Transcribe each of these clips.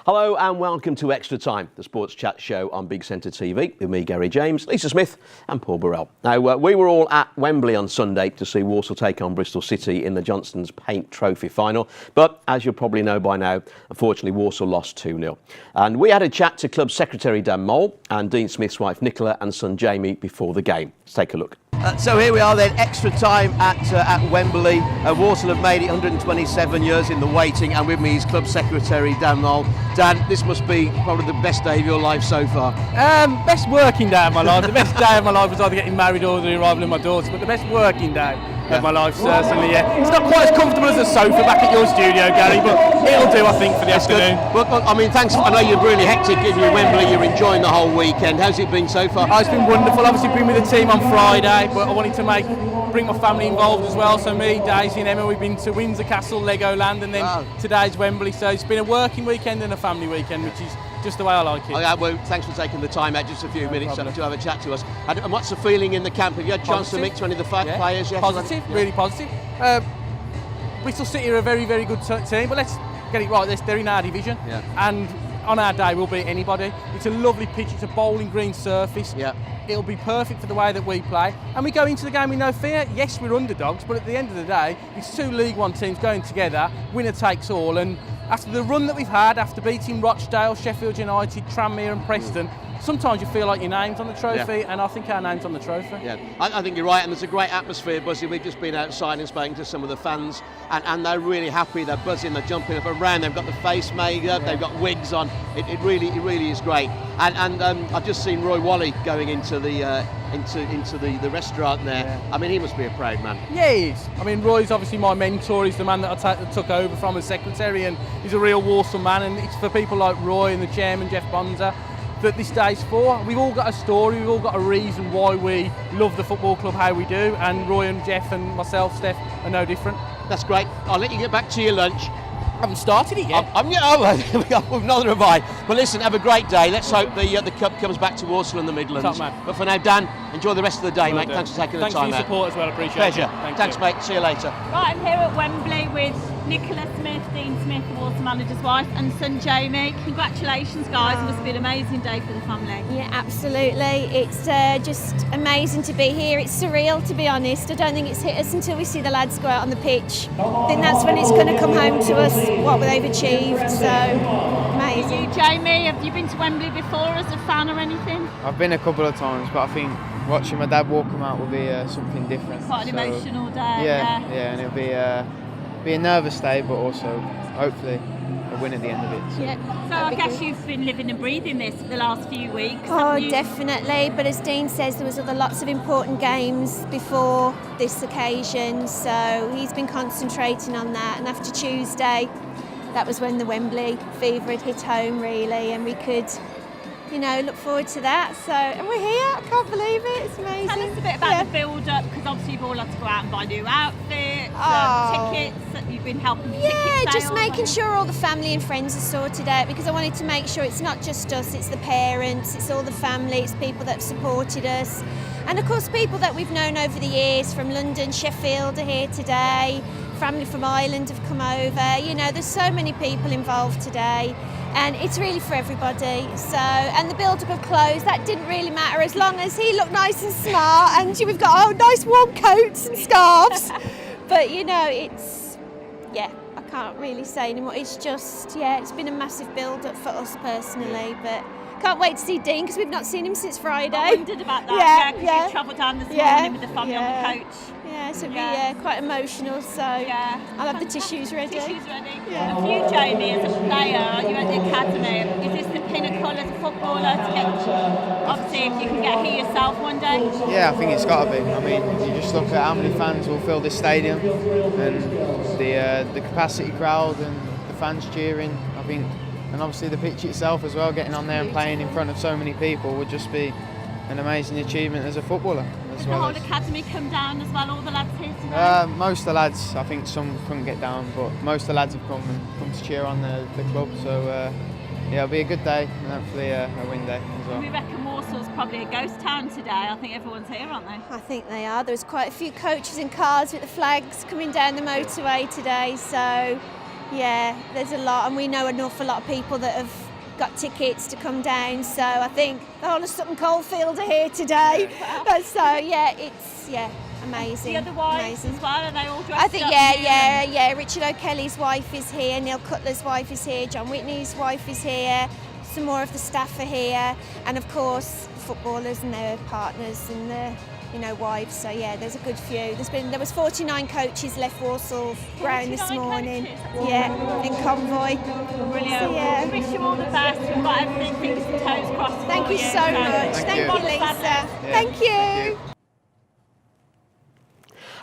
Hello and welcome to Extra Time, the sports chat show on Big Centre TV with me, Gary James, Lisa Smith and Paul Burrell. Now, we were all at Wembley on Sunday to see Walsall take on Bristol City in the Johnston's Paint Trophy final. But as you'll probably know by now, unfortunately, Walsall lost 2-0. And we had a chat to club secretary Dan Mole and Dean Smith's wife Nicola and son Jamie before the game. Let's take a look. So here we are then, extra time at Wembley. Walsall have made it 127 years in the waiting, and with me is club secretary Dan Mole. Dan, this must be probably the best day of your life so far. Best working day of my life. The best day of my life was either getting married or the arrival of my daughter, but the best working day of my life, certainly, yeah. It's not quite as comfortable as a sofa back at your studio, Gary, but it'll do, I think, for the afternoon. Well, I mean, thanks. I know you're really hectic in your Wembley. You're enjoying the whole weekend. How's it been so far? Oh, it's been wonderful. Obviously, been with the team on Friday, but I wanted to bring my family involved as well. So me, Daisy and Emma, we've been to Windsor Castle, Legoland, and then today's Wembley. So it's been a working weekend and a family weekend, which is just the way I like it. Well, thanks for taking the time out, just a few minutes to have a chat to us. And what's the feeling in the camp? Have you had a chance to meet to any of the players yet? Positive, really positive. Bristol City are a very, very good team, but let's get it right. They're in our division, and on our day we'll beat anybody. It's a lovely pitch, it's a bowling green surface. It'll be perfect for the way that we play, and we go into the game with no fear. Yes, we're underdogs, but at the end of the day, it's two League One teams going together, winner takes all. And after the run that we've had, after beating Rochdale, Sheffield United, Tranmere and Preston, sometimes you feel like your name's on the trophy, and I think our name's on the trophy. Yeah, I think you're right, and there's a great atmosphere buzzing. We've just been outside and spoken to some of the fans, and they're really happy. They're buzzing, they're jumping up around. They've got the face made up, they've got wigs on. It really is great. And I've just seen Roy Wally going into the restaurant there. I mean, he must be a proud man. Yeah, he is. I mean, Roy's obviously my mentor. He's the man that I took over from as secretary, and he's a real Walsall man. And it's for people like Roy and the chairman Jeff Bonza that this day's for. We've all got a story, we've all got a reason why we love the football club how we do, and Roy and Jeff and myself, Steph, are no different. That's great. I'll let you get back to your lunch. I haven't started it yet. Neither have I. But listen, have a great day. Let's hope the cup comes back to Walsall and the Midlands. Top man. But for now, Dan, enjoy the rest of the day, mate. Thanks for taking the time out. Thanks for your support as well, appreciate Pleasure. it. Thanks, mate. See you later. Right, I'm here at Wembley with Nicola Smith, Dean Smith, the Walsall manager's wife, and son Jamie. Congratulations, guys. It must be an amazing day for the family. Yeah, absolutely. It's just amazing to be here. It's surreal, to be honest. I don't think it's hit us until we see the lads go out on the pitch. I think that's when it's going to come home to us, what they've achieved. So, amazing. You, Jamie, have you been to Wembley before as a fan or anything? I've been a couple of times, but I think watching my dad walk them out will be something different. Quite an emotional day. Yeah, and it'll be a nervous day, but also hopefully a win at the end of it. So I guess you've been living and breathing this for the last few weeks. Oh, definitely. But as Dean says, there was lots of important games before this occasion, so he's been concentrating on that. And after Tuesday, that was when the Wembley fever had hit home, really, and we could, look forward to that. So, and we're here. I can't believe it. It's amazing. Tell us a bit about the build-up, because obviously you've all had to go out and buy new outfits, tickets. You've been helping with ticket sales. Just making sure all the family and friends are sorted out, because I wanted to make sure it's not just us, it's the parents, it's all the family, it's people that have supported us. And of course people that we've known over the years from London, Sheffield are here today. Family from Ireland have come over. There's so many people involved today, and it's really for everybody. So, and the build-up of clothes, that didn't really matter as long as he looked nice and smart, and we've got nice warm coats and scarves. But I can't really say anymore. It's just, it's been a massive build-up for us personally, but can't wait to see Dean, because we've not seen him since Friday. I wondered about that, because you travelled down this morning with the family on the coach. Yeah, so it'll be quite emotional, so I'll have the tissues ready. For you, Jamie, as a player, you're at the academy. Is this the pinnacle as a footballer to get, obviously, if you can get here yourself one day? Yeah, I think it's got to be. I mean, you just look at how many fans will fill this stadium, and the capacity crowd and the fans cheering, I think. And obviously the pitch itself as well, getting on there and playing in front of so many people would just be an amazing achievement as a footballer. Did the whole academy come down as well, all the lads here today? Most of the lads, I think some couldn't get down, but most of the lads have come to cheer on the club. So it'll be a good day, and hopefully a win day as well. We reckon Walsall's probably a ghost town today. I think everyone's here, aren't they? I think they are. There's quite a few coaches and cars with the flags coming down the motorway today, so Yeah, there's a lot, and we know an awful lot of people that have got tickets to come down. So I think the whole of Sutton Coldfield are here today. So it's amazing. The other wives amazing. as well, are they all dressed I think up? yeah. Richard O'Kelly's wife is here, Neil Cutler's wife is here, John Whitney's wife is here. Some more of the staff are here, and of course footballers and their partners and their wives. So yeah, there's a good few. There was 49 coaches left Walsall ground this morning. Coaches. Yeah, in convoy. Brilliant. So, yeah. Wish you all the best. We've got everything, fingers and toes crossed. Thank for you so much. Thank Thank you. you, Lisa. Yeah. Thank you.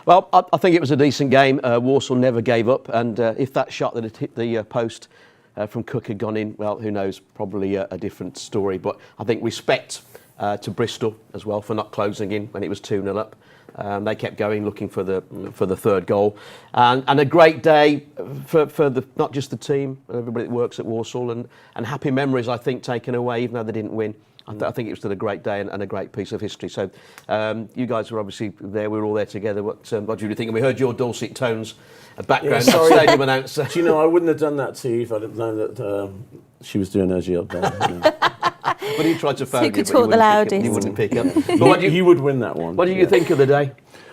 Well, I think it was a decent game. Walsall never gave up, and if that shot that had hit the post from Cook had gone in, well, who knows? Probably a different story. But I think respect to Bristol as well for not closing in when it was 2-0 up. They kept going, looking for the third goal, and a great day for not just the team, but everybody that works at Walsall, and happy memories, I think, taken away, even though they didn't win. I think it was still a great day and a great piece of history. So you guys were obviously there. We were all there together. What do you think? And we heard your dulcet tones, background stadium announcer. Do you know, I wouldn't have done that to you if I didn't know that she was doing her job there. But he tried to phone Who could talk the loudest? You wouldn't pick up. But You would win that one. what do you think of the day?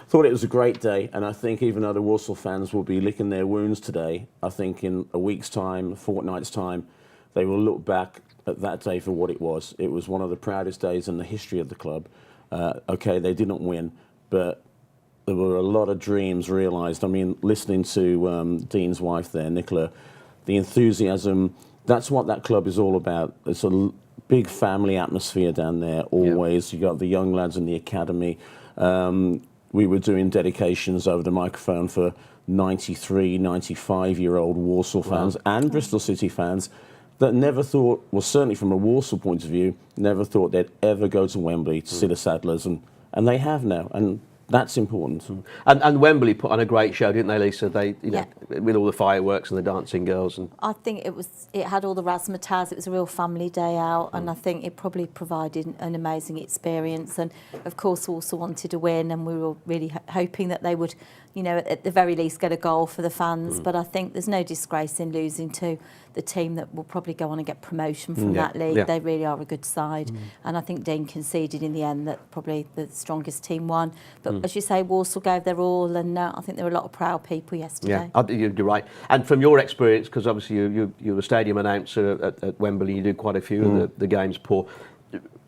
Thought it was a great day, and I think even though the Walsall fans will be licking their wounds today, I think in a week's time, a fortnight's time, they will look back at that day for what it was. It was one of the proudest days in the history of the club. Okay, they didn't win, but there were a lot of dreams realised. I mean, listening to Dean's wife there, Nicola, the enthusiasm, that's what that club is all about. It's a big family atmosphere down there, always. You got the young lads in the academy. We were doing dedications over the microphone for 93, 95-year-old Walsall fans and Bristol City fans that never thought, well, certainly from a Walsall point of view, never thought they'd ever go to Wembley to see the Saddlers, and they have now, and that's important. And Wembley put on a great show, didn't they, Lisa? They, with all the fireworks and the dancing girls. And I think it had all the razzmatazz. It was a real family day out, and I think it probably provided an amazing experience. And of course, also wanted to win, and we were really hoping that they would, at the very least, get a goal for the fans. But I think there's no disgrace in losing to the team that will probably go on and get promotion from that league. Yeah. They really are a good side, and I think Dean conceded in the end that probably the strongest team won. But as you say, Walsall gave their all, and I think there were a lot of proud people yesterday. Yeah, you're right. And from your experience, because obviously you're a stadium announcer at Wembley, you do quite a few of the games, Paul.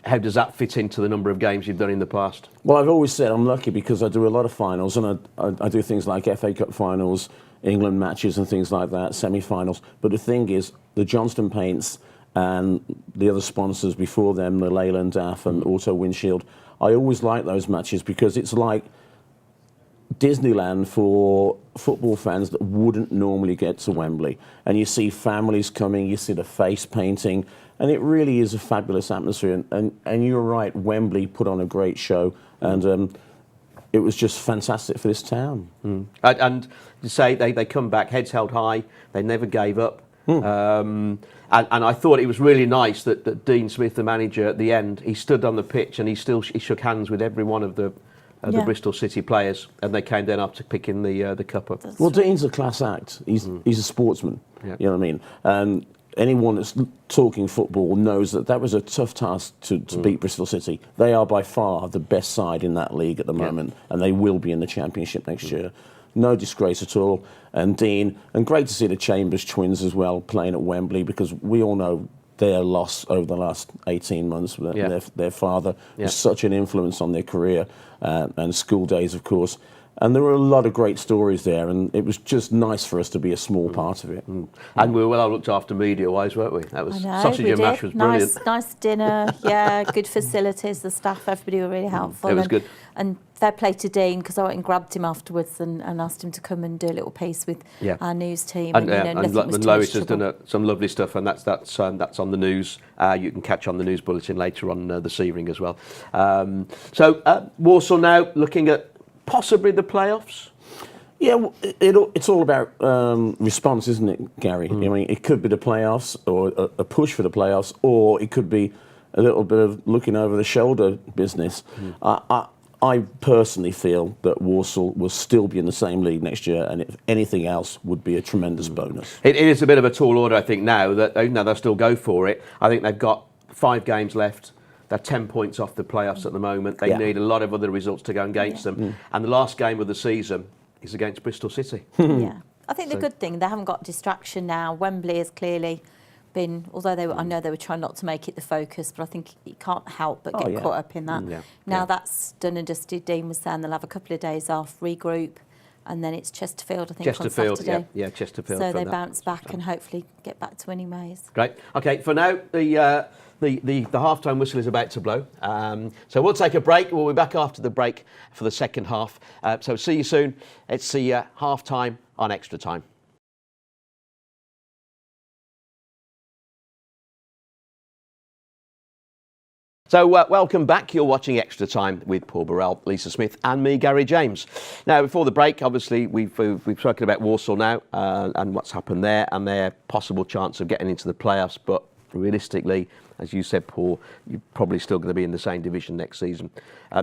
How does that fit into the number of games you've done in the past? Well, I've always said I'm lucky because I do a lot of finals, and I do things like FA Cup finals, England matches and things like that, semi-finals. But the thing is, the Johnston Paints and the other sponsors before them, the Leyland DAF and Auto Windshield, I always like those matches because it's like Disneyland for football fans that wouldn't normally get to Wembley. And you see families coming, you see the face painting, and it really is a fabulous atmosphere. And you're right, Wembley put on a great show, and it was just fantastic for this town. And you say they come back, heads held high, they never gave up. And I thought it was really nice that Dean Smith, the manager, at the end, he stood on the pitch and he shook hands with every one of the Bristol City players, and they came down after picking the cup up. Well, Dean's a class act. He's a sportsman. Yeah. You know what I mean? And anyone that's talking football knows that was a tough task to beat Bristol City. They are by far the best side in that league at the moment, and they will be in the Championship next year. No disgrace at all. And Dean, and great to see the Chambers twins as well playing at Wembley, because we all know their loss over the last 18 months. Their father was such an influence on their career and school days, of course. And there were a lot of great stories there, and it was just nice for us to be a small part of it. And we were well looked after media-wise, weren't we? That was sausage and mash was brilliant. Nice dinner, good facilities. The staff, everybody were really helpful. It was good. And fair play to Dean, because I went and grabbed him afterwards and asked him to come and do a little piece with our news team. And nothing was too Lois much has done some lovely stuff, and that's on the news. You can catch on the news bulletin later on this evening as well. So Walsall now looking at possibly the playoffs. Yeah, well, it's all about response, isn't it, Gary? I mean, it could be the playoffs, or a push for the playoffs, or it could be a little bit of looking over the shoulder business. I personally feel that Walsall will still be in the same league next year, and if anything else, would be a tremendous bonus. It is a bit of a tall order, I think, now that they'll still go for it. I think they've got 5 games left. They're 10 points off the playoffs at the moment. They need a lot of other results to go against them. And the last game of the season is against Bristol City. Yeah, I think the good thing, they haven't got distraction now. Wembley has clearly been, although I know they were trying not to make it the focus, but I think you can't help but get caught up in that. Now that's done and dusted. Dean was saying they'll have a couple of days off, regroup, and then it's Chesterfield, I think, Chesterfield, on Saturday. yeah, Chesterfield. So they bounce back and hopefully get back to winning ways. Great. Okay, for now, the half-time whistle is about to blow. So we'll take a break. We'll be back after the break for the second half. So see you soon. It's the half-time on Extra Time. So welcome back. You're watching Extra Time with Paul Burrell, Lisa Smith and me, Gary James. Now, before the break, obviously, we've spoken about Walsall now and what's happened there and their possible chance of getting into the playoffs. But realistically, as you said, Paul, you're probably still going to be in the same division next season.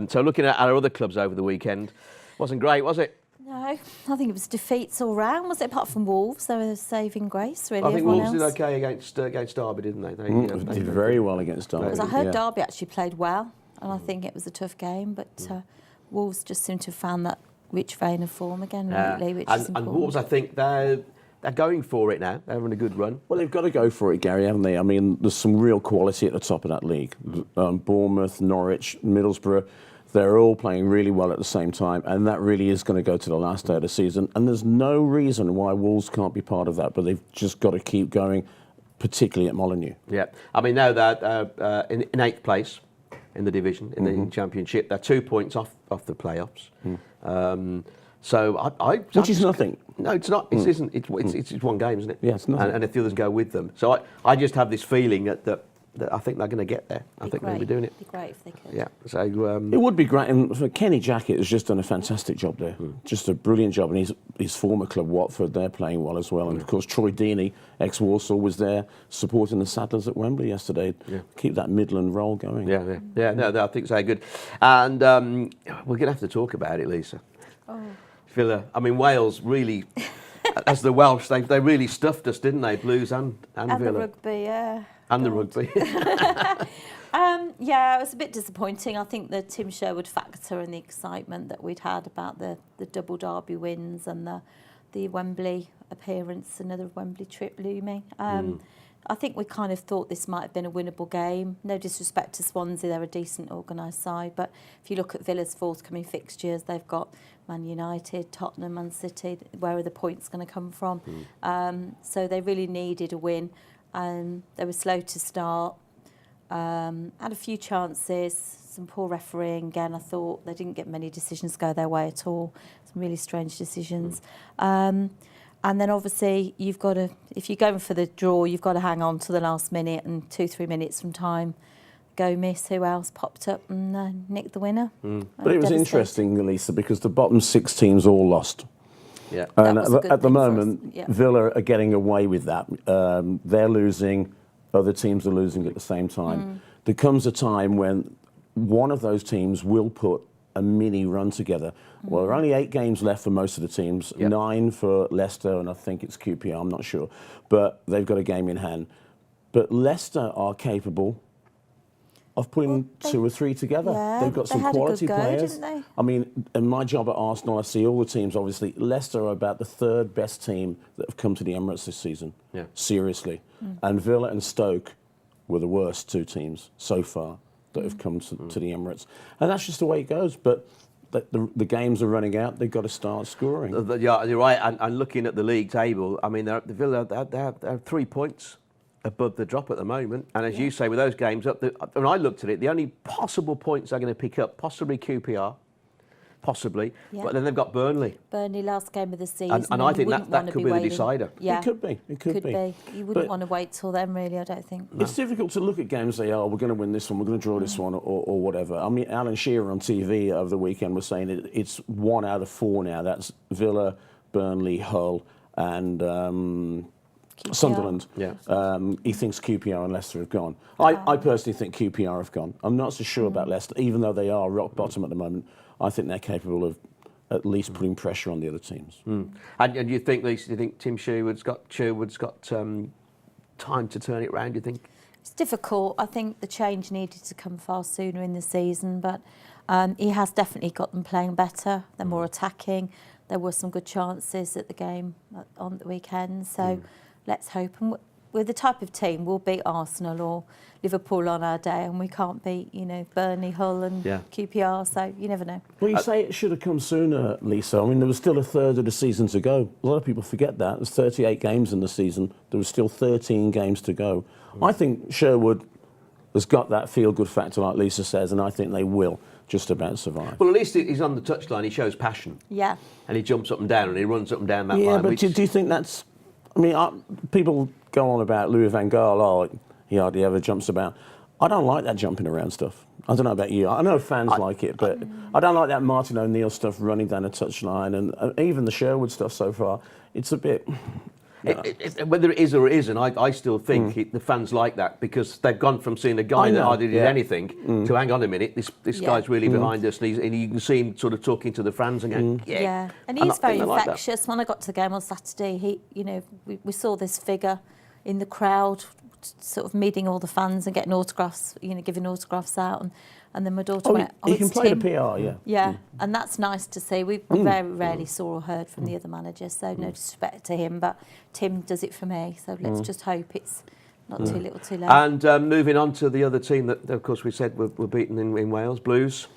So looking at our other clubs over the weekend, wasn't great, was it? No, I think it was defeats all round, was it? Apart from Wolves, they were saving grace, really. I think Everyone Wolves did else. okay against Derby, didn't they? They did very well against Derby. Because I heard Derby actually played well, and I think it was a tough game, but Wolves just seem to have found that rich vein of form again lately, which is important. And Wolves, I think they're going for it now. They're having a good run. Well, they've got to go for it, Gary, haven't they? I mean, there's some real quality at the top of that league. Bournemouth, Norwich, Middlesbrough, they're all playing really well at the same time, and that really is going to go to the last day of the season. And there's no reason why Wolves can't be part of that, but they've just got to keep going, particularly at Molineux. Yeah, I mean, now they're in 8th place in the division, in the Championship. They're 2 points off the playoffs. So Which is nothing. No, it's not. It isn't. It's one game, isn't it? Yeah, it's nothing. And if the others go with them. So I just have this feeling that I think they're going to get there. I think they'll be doing it. It'd be great if they could. Yeah. So it would be great, and for Kenny Jackett has just done a fantastic job there. Just a brilliant job, and his former club Watford, they're playing well as well. And of course, Troy Deeney, ex-Walsall, was there supporting the Saddlers at Wembley yesterday. Keep that Midland roll going. Yeah. No, I think so. Good. And we're going to have to talk about it, Lisa. Villa. I mean, Wales really, as the Welsh, they really stuffed us, didn't they? Blues and Villa. And the rugby, yeah. And the rugby. Yeah, it was a bit disappointing. I think the Tim Sherwood factor and the excitement that we'd had about the double Derby wins and the Wembley appearance, another Wembley trip looming. I think we kind of thought this might have been a winnable game. No disrespect to Swansea, they're a decent organised side. But if you look at Villa's forthcoming fixtures, they've got Man United, Tottenham, Man City. Where are the points going to come from? So they really needed a win. They were slow to start. Had a few chances, some poor refereeing. Again, I thought they didn't get many decisions go their way at all. Some really strange decisions. And then obviously you've got to, if you're going for the draw, you've got to hang on to the last minute, and 2-3 minutes from time, Gomez, who else popped up and nicked the winner. But it was interesting, Lisa, because the bottom 6 teams all lost. Yeah. And at the moment, Villa are getting away with that. They're losing, other teams are losing at the same time. There comes a time when one of those teams will put a mini run together. Well, there are only 8 games left for most of the teams, 9 for Leicester, and I think it's QPR, I'm not sure. But they've got a game in hand. But Leicester are capable of putting 2 or 3 together. Yeah, they've got some quality players. Didn't they? I mean, in my job at Arsenal, I see all the teams, obviously. Leicester are about the 3rd best team that have come to the Emirates this season. Yeah. Seriously. And Villa and Stoke were the worst 2 teams so far that have come to the Emirates. And that's just the way it goes. But the games are running out. They've got to start scoring. Yeah, you're right. And looking at the league table, I mean, the Villa, they're 3 points above the drop at the moment. And as you say, with those games up, when I looked at it, the only possible points they're going to pick up, possibly QPR, possibly, but then they've got Burnley. Burnley, last game of the season. And I think that could be the decider. Yeah. It could be. It could be. You wouldn't want to wait till then, really, I don't think. It's difficult to look at games and say, oh, we're going to win this one, we're going to draw this one, or whatever. I mean, Alan Shearer on TV over the weekend was saying it's 1 out of 4 now. That's Villa, Burnley, Hull, and Sunderland. Yeah. He thinks QPR and Leicester have gone. I personally think QPR have gone. I'm not so sure about Leicester, even though they are rock bottom at the moment. I think they're capable of at least putting pressure on the other teams. And you think, Lisa, do you think Tim Sherwood's got time to turn it round, do you think? It's difficult. I think the change needed to come far sooner in the season, but he has definitely got them playing better. They're more attacking. There were some good chances at the game on the weekend, so let's hope. And we're the type of team, we'll beat Arsenal or Liverpool on our day, and we can't beat, Burnley, Hull and QPR, so you never know. Well, you say it should have come sooner, Lisa. I mean, there was still a third of the season to go. A lot of people forget that. There's 38 games in the season. There was still 13 games to go. I think Sherwood has got that feel-good factor, like Lisa says, and I think they will just about survive. Well, at least he's on the touchline, he shows passion. Yeah. And he jumps up and down and he runs up and down that line. Yeah, but do you think that's... I mean, people go on about Louis van Gaal, he hardly ever jumps about. I don't like that jumping around stuff. I don't know about you. I know fans like it, but I don't like that Martin O'Neill stuff running down a touchline, and even the Sherwood stuff so far. It's a bit... Whether it is or it isn't, I still think the fans like that, because they've gone from seeing a guy that hardly did anything to, hang on a minute, this guy's really behind us, and you can see him sort of talking to the fans and going, and he's very infectious. When I got to the game on Saturday, we saw this figure in the crowd, sort of meeting all the fans and getting autographs, giving autographs out, and then my daughter went, he can it's play Tim. the PR, Yeah, and that's nice to see. We very rarely saw or heard from the other managers, so no disrespect to him, but Tim does it for me, so let's just hope it's not too little too late. And moving on to the other team that, of course, we said were beaten in Wales, Blues.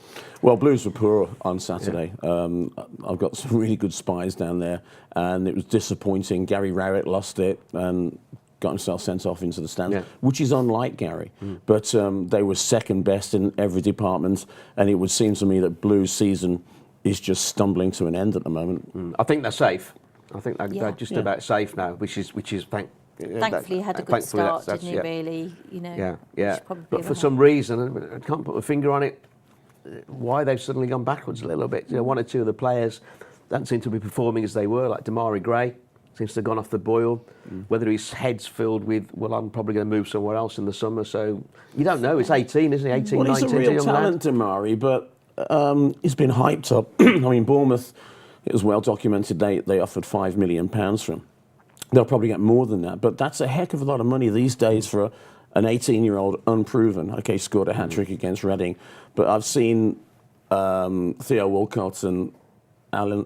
Well, Blues were poor on Saturday. I've got some really good spies down there, and it was disappointing. Gary Rowett lost it and got himself sent off into the stands, which is unlike Gary. But they were second best in every department, and it would seem to me that Blues' season is just stumbling to an end at the moment. I think they're safe. I think they're just about safe now, which is thankfully, he had a good start, didn't he? Really, But for some reason, I can't put my finger on it, why they've suddenly gone backwards a little bit. One or two of the players don't seem to be performing as they were, like Damari Gray. Seems to have gone off the boil. Whether his head's filled with, well, I'm probably going to move somewhere else in the summer. So you don't know. It's 18, isn't he? 18, well, 19. He's a real talent, Damari, but he's been hyped up. I mean, Bournemouth, it was well documented. They offered £5 million for him. They'll probably get more than that, but that's a heck of a lot of money these days for an 18-year-old unproven. Okay, scored a hat-trick against Reading, but I've seen Theo Walcott and Alan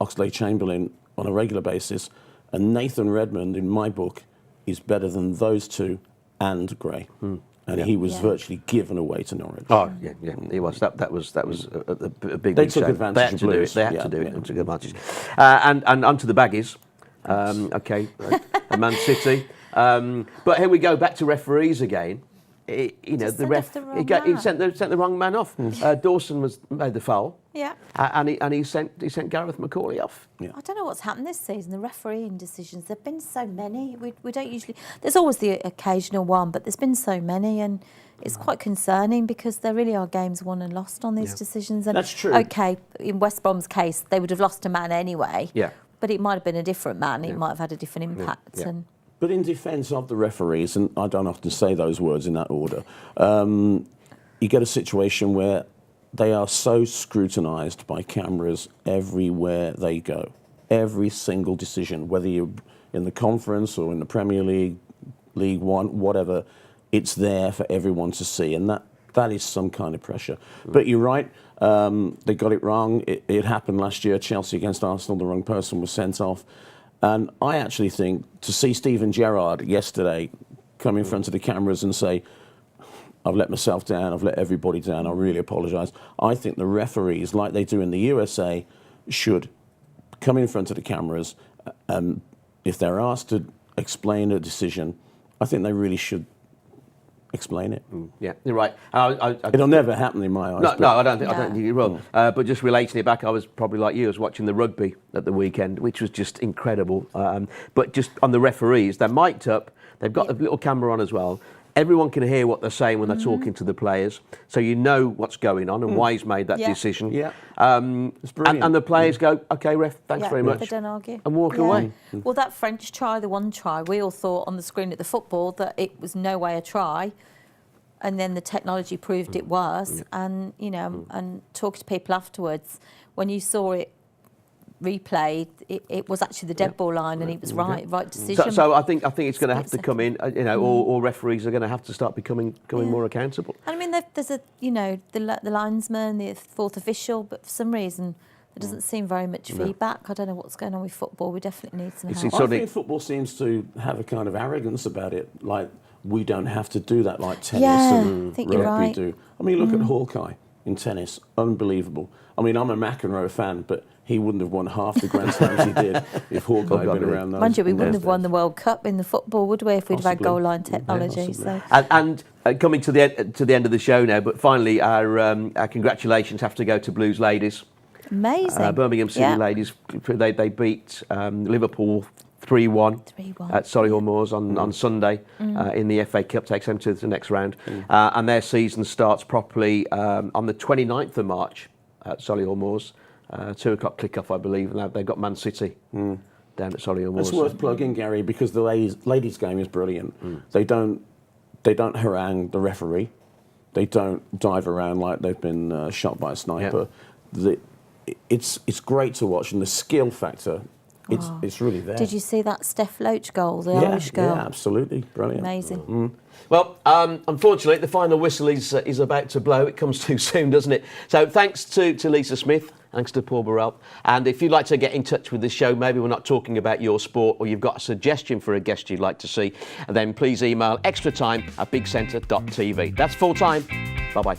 Oxlade-Chamberlain on a regular basis, and Nathan Redmond, in my book, is better than those two and Gray. And he was virtually given away to Norwich. Oh, yeah, he was. That was a big. They took advantage of Blues. They had to do it. They took advantage. And onto the baggies. Man City. But here we go back to referees again. The ref he sent the wrong man off. Dawson made the foul. Yeah. And he sent Gareth McCauley off. Yeah. I don't know what's happened this season. The refereeing decisions. There've been so many. We don't usually. There's always the occasional one, but there's been so many, and it's quite concerning because there really are games won and lost on these decisions. And that's true. Okay, in West Brom's case, they would have lost a man anyway. Yeah. But it might have been a different man. It might have had a different impact. Yeah. And But in defence of the referees, and I don't often say those words in that order, you get a situation where they are so scrutinised by cameras everywhere they go. Every single decision, whether you're in the conference or in the Premier League, League One, whatever, it's there for everyone to see, and that is some kind of pressure. But you're right, they got it wrong. It happened last year, Chelsea against Arsenal, the wrong person was sent off. And I actually think to see Steven Gerrard yesterday come in front of the cameras and say, I've let myself down, I've let everybody down, I really apologise. I think the referees, like they do in the USA, should come in front of the cameras. If they're asked to explain a decision, I think they really should explain it. Yeah, you're right. It'll never happen in my eyes. No, I don't think you will. But just relating it back, I was probably like you. I was watching the rugby at the weekend, which was just incredible. But just on the referees, they're mic'd up. They've got a little camera on as well. Everyone can hear what they're saying when they're talking to the players, so you know what's going on and why he's made that decision. Yeah. It's brilliant. And the players go, "Okay, ref, thanks very much," they don't argue and walk away. Well, that French try, the one try, we all thought on the screen at the football that it was no way a try. and then the technology proved it was. And you know, and talking to people afterwards, when you saw it replayed, it was actually the dead ball line, and it was right decision. So I think it's going to have to come in. You know, all referees are going to have to start becoming more accountable. And I mean, there's the linesman, the fourth official, but for some reason there doesn't seem very much feedback. I don't know what's going on with football. We definitely need some help. I think football seems to have a kind of arrogance about it, like we don't have to do that like tennis and I think you're rugby right. do. I mean, look at Hawkeye in tennis, unbelievable. I mean, I'm a McEnroe fan, but he wouldn't have won half the Grand Slams he did if Hawkeye had been around those. Mind you, we wouldn't have won days. the World Cup in the football, would we, if we'd have had goal line technology? Possibly. So. And coming to the end of the show now, but finally, our congratulations have to go to Blues ladies. Amazing. Birmingham City ladies, they beat Liverpool 3-1 at Solihull Moors on Sunday in the FA Cup, takes them to the next round. And their season starts properly on the 29th of March at Solihull Moors. 2 o'clock kickoff, I believe, and they've got Man City down at Solihull Moors. It's worth plugging, Gary, because the ladies' game is brilliant. They don't harangue the referee. They don't dive around like they've been shot by a sniper. It's great to watch, and the skill factor, it's really there. Did you see that Steph Loach goal, the Irish goal? Yeah, absolutely, brilliant. Amazing. Well, unfortunately, the final whistle is about to blow. It comes too soon, doesn't it? So thanks to Lisa Smith, thanks to Paul Burrell. And if you'd like to get in touch with the show, maybe we're not talking about your sport, or you've got a suggestion for a guest you'd like to see, then please email extratime@bigcentre.tv. That's full time. Bye-bye.